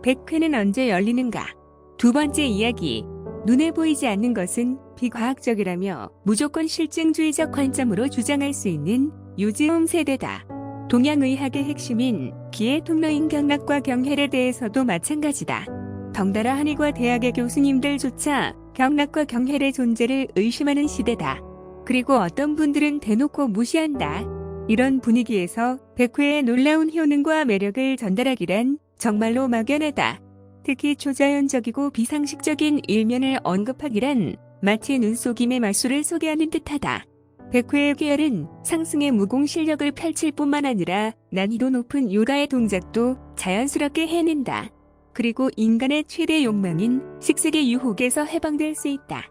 백회는 언제 열리는가? 두 번째 이야기. 눈에 보이지 않는 것은 비과학적이라며 무조건 실증주의적 관점으로 주장할 수 있는 요즘 세대다. 동양의학의 핵심인 기의 통로인 경락과 경혈에 대해서도 마찬가지다. 덩달아 한의과 대학의 교수님들조차 경락과 경혈의 존재를 의심하는 시대다. 그리고 어떤 분들은 대놓고 무시한다. 이런 분위기에서 백회의 놀라운 효능과 매력을 전달하기란 정말로 막연하다. 특히 초자연적이고 비상식적인 일면을 언급하기란 마치 눈속임의 마술을 소개하는 듯하다. 백회의 계열은 상승의 무공 실력을 펼칠 뿐만 아니라 난이도 높은 요가의 동작도 자연스럽게 해낸다. 그리고 인간의 최대 욕망인 식색의 유혹에서 해방될 수 있다.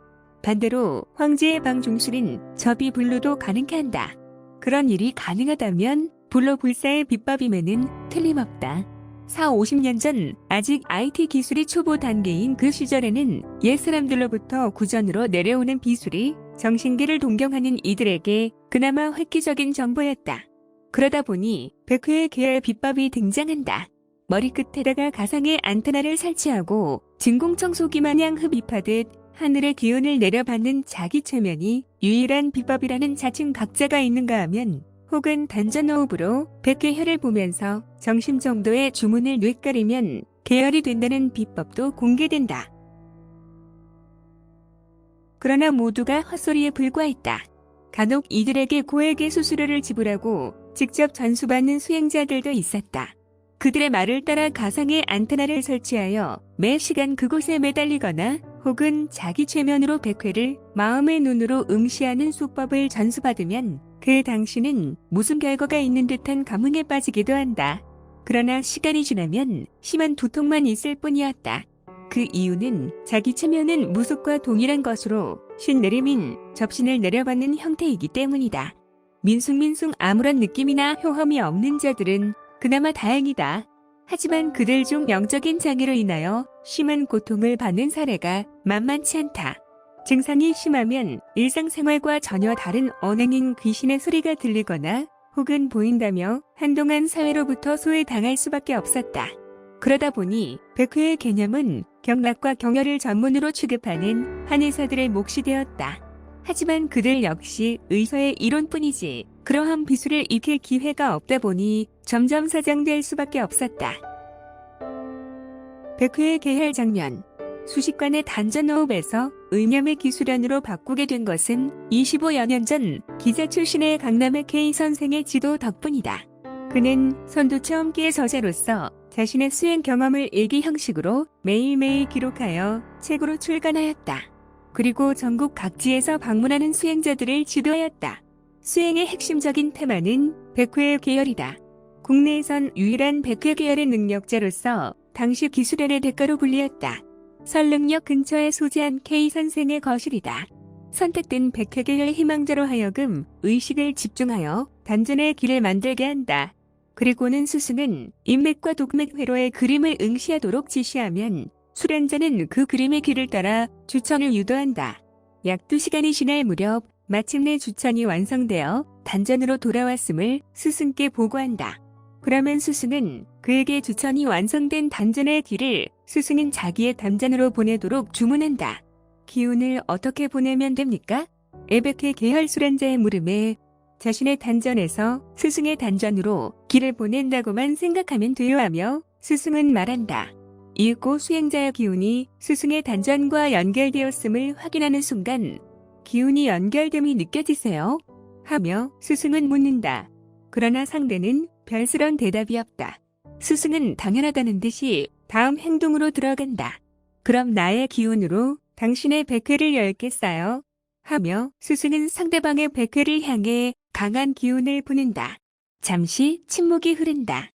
반대로 황제의 방중술인 접이불로도 가능케 한다. 그런 일이 가능하다면 불로불사의 비법임에는 틀림없다. 40~50년 전 아직 IT 기술이 초보 단계인 그 시절에는 옛사람들로부터 구전으로 내려오는 비술이 정신계를 동경하는 이들에게 그나마 획기적인 정보였다. 그러다 보니 백회의 계열 비법이 등장한다. 머리끝에다가 가상의 안테나를 설치하고 진공청소기 마냥 흡입하듯 하늘의 기운을 내려받는 자기 최면이 유일한 비법이라는 자칭 각자가 있는가 하면 혹은 단전호흡으로 백회혈을 보면서 정심 정도의 주문을 뇌까리면 계열이 된다는 비법도 공개된다. 그러나 모두가 헛소리에 불과했다. 간혹 이들에게 고액의 수수료를 지불하고 직접 전수받는 수행자들도 있었다. 그들의 말을 따라 가상의 안테나를 설치하여 매 시간 그곳에 매달리거나 혹은 자기 최면으로 백회를 마음의 눈으로 응시하는 수법을 전수받으면 그 당시는 무슨 결과가 있는 듯한 감흥에 빠지기도 한다. 그러나 시간이 지나면 심한 두통만 있을 뿐이었다. 그 이유는 자기 체면은 무속과 동일한 것으로 신내림인 접신을 내려받는 형태이기 때문이다. 민숭민숭 아무런 느낌이나 효험이 없는 자들은 그나마 다행이다. 하지만 그들 중 영적인 장애로 인하여 심한 고통을 받는 사례가 만만치 않다. 증상이 심하면 일상생활과 전혀 다른 언행인 귀신의 소리가 들리거나 혹은 보인다며 한동안 사회로부터 소외당할 수밖에 없었다. 그러다 보니 백회의 개념은 경락과 경혈을 전문으로 취급하는 한의사들의 몫이 되었다. 하지만 그들 역시 의서의 이론뿐이지 그러한 비술을 익힐 기회가 없다 보니 점점 사장될 수밖에 없었다. 백회의 계열 장면. 수십관의 단전호흡에서 의념의 기술안으로 바꾸게 된 것은 25여 년 전 기자 출신의 강남의 K 선생의 지도 덕분이다. 그는 선두체험기의 저자로서 자신의 수행 경험을 일기 형식으로 매일매일 기록하여 책으로 출간하였다. 그리고 전국 각지에서 방문하는 수행자들을 지도하였다. 수행의 핵심적인 테마는 백회의 계열이다. 국내에선 유일한 백회 계열의 능력자로서 당시 기술안의 대가로 불리었다. 설릉역 근처에 소재한 K 선생의 거실이다. 선택된 백회 계열 희망자로 하여금 의식을 집중하여 단전의 길을 만들게 한다. 그리고는 스승은 인맥과 독맥 회로의 그림을 응시하도록 지시하면 수련자는 그 그림의 길을 따라 주천을 유도한다. 약 2시간이 지날 무렵 마침내 주천이 완성되어 단전으로 돌아왔음을 스승께 보고한다. 그러면 스승은 그에게 주천이 완성된 단전의 길을 스승인 자기의 단전으로 보내도록 주문한다. 기운을 어떻게 보내면 됩니까? 백회 계열 수련자의 물음에 자신의 단전에서 스승의 단전으로 길을 보낸다고만 생각하면 돼요 하며 스승은 말한다. 읽고 수행자의 기운이 스승의 단전과 연결되었음을 확인하는 순간 기운이 연결됨이 느껴지세요? 하며 스승은 묻는다. 그러나 상대는 별스런 대답이 없다. 스승은 당연하다는 듯이 다음 행동으로 들어간다. 그럼 나의 기운으로 당신의 백회를 열겠어요? 하며 스승은 상대방의 백회를 향해 강한 기운을 부는다. 잠시 침묵이 흐른다.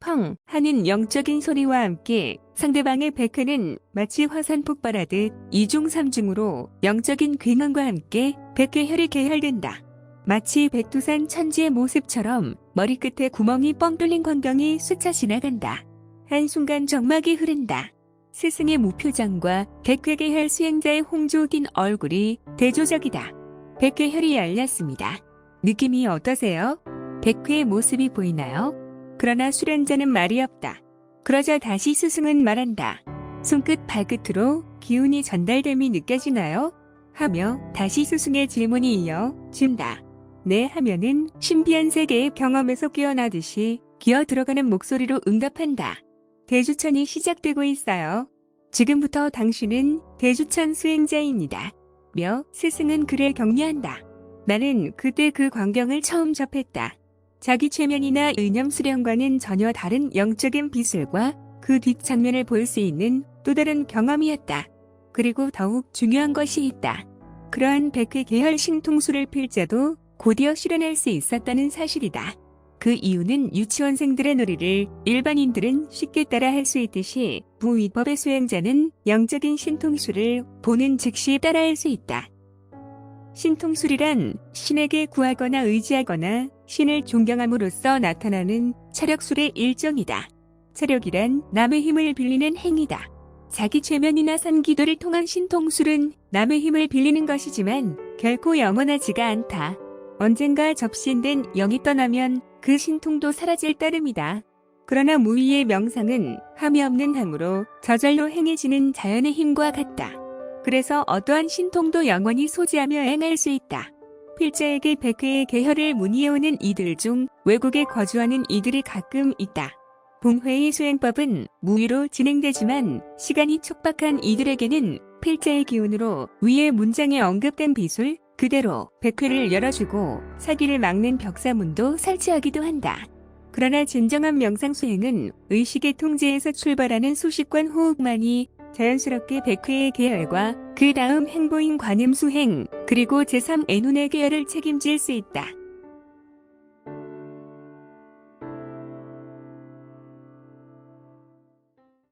펑 하는 영적인 소리와 함께 상대방의 백회는 마치 화산 폭발하듯 2중 3중으로 영적인 굉음과 함께 백회혈이 계열된다. 마치 백두산 천지의 모습처럼 머리끝에 구멍이 뻥 뚫린 광경이 스쳐 지나간다. 한순간 정막이 흐른다. 스승의 무표정과 백회계혈 수행자의 홍조긴 얼굴이 대조적이다. 백회혈이 열렸습니다. 느낌이 어떠세요? 백회의 모습이 보이나요? 그러나 수련자는 말이 없다. 그러자 다시 스승은 말한다. 손끝 발끝으로 기운이 전달됨이 느껴지나요? 하며 다시 스승의 질문이 이어진다. 네 하면은 신비한 세계의 경험에서 깨어나듯이 기어 들어가는 목소리로 응답한다. 대주천이 시작되고 있어요. 지금부터 당신은 대주천 수행자입니다. 며 스승은 그를 격려한다. 나는 그때 그 광경을 처음 접했다. 자기 최면이나 의념 수령과는 전혀 다른 영적인 비술과 그 뒷장면을 볼 수 있는 또 다른 경험이었다. 그리고 더욱 중요한 것이 있다. 그러한 백회 계열 신통수를 필자도 곧이어 실현할 수 있었다는 사실이다. 그 이유는 유치원생들의 놀이를 일반인들은 쉽게 따라 할 수 있듯이 부위법의 수행자는 영적인 신통수를 보는 즉시 따라 할 수 있다. 신통술이란 신에게 구하거나 의지하거나 신을 존경함으로써 나타나는 체력술의 일종이다. 체력이란 남의 힘을 빌리는 행위다. 자기 최면이나 산기도를 통한 신통술은 남의 힘을 빌리는 것이지만 결코 영원하지가 않다. 언젠가 접신된 영이 떠나면 그 신통도 사라질 따름이다. 그러나 무의의 명상은 함이 없는 항으로 저절로 행해지는 자연의 힘과 같다. 그래서 어떠한 신통도 영원히 소지하며 행할 수 있다. 필자에게 백회의 계혈을 문의해오는 이들 중 외국에 거주하는 이들이 가끔 있다. 본회의 수행법은 무위로 진행되지만 시간이 촉박한 이들에게는 필자의 기운으로 위의 문장에 언급된 비술 그대로 백회를 열어주고 사기를 막는 벽사문도 설치하기도 한다. 그러나 진정한 명상 수행은 의식의 통제에서 출발하는 수식관 호흡만이 자연스럽게 백회의 계열과 그 다음 행보인 관음 수행 그리고 제3 애눈의 계열을 책임질 수 있다.